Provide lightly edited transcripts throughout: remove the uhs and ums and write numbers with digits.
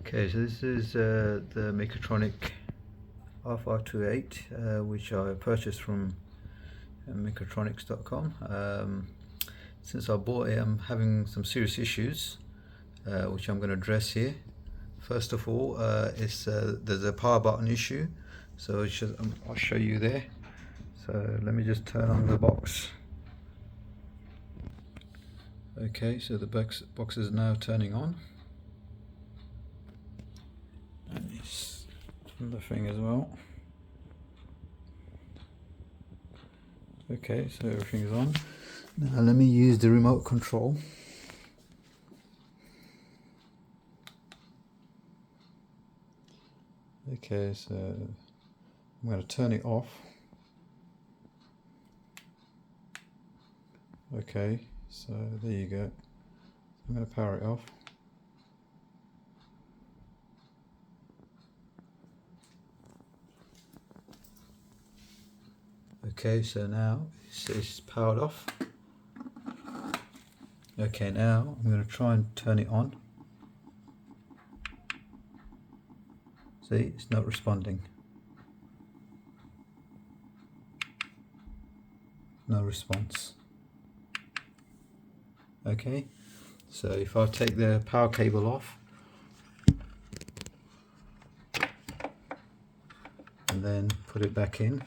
Okay, so this is the Mekotronic R58, which I purchased from mekotronics.com. Since I bought it, I'm having some serious issues, which I'm going to address here. First of all, there's a power button issue, so I'll show you there. So let me just turn on the box. Okay, so the box is now turning on. And it's on the thing as well. Okay, so everything's on. Now let me use the remote control. Okay, so I'm going to turn it off. Okay, so there you go. I'm going to power it off. Okay, so now it's powered off. Okay, now I'm going to try and turn it on. See, it's not responding. No response. Okay, so if I take the power cable off and then put it back in.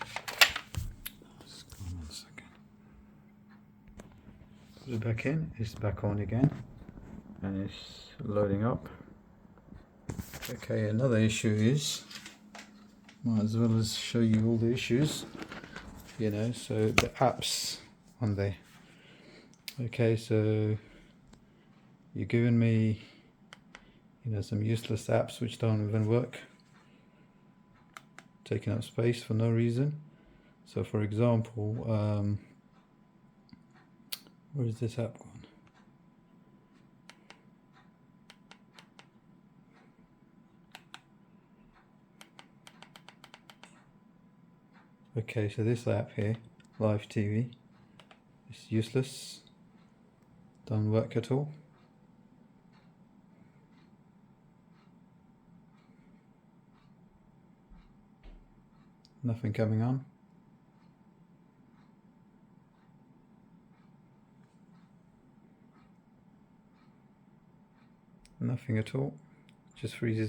Just go on 1 second. Put it back in, it's back on again and it's loading up. Okay, another issue is, might as well as show you all the issues, you know, so the apps on there. Okay, so you're giving me, you know, some useless apps which don't even work, taking up space for no reason. So for example, where is this app gone? Okay, so this app here, Live TV, is useless, don't work at all. Nothing coming on. Nothing at all, just freezes.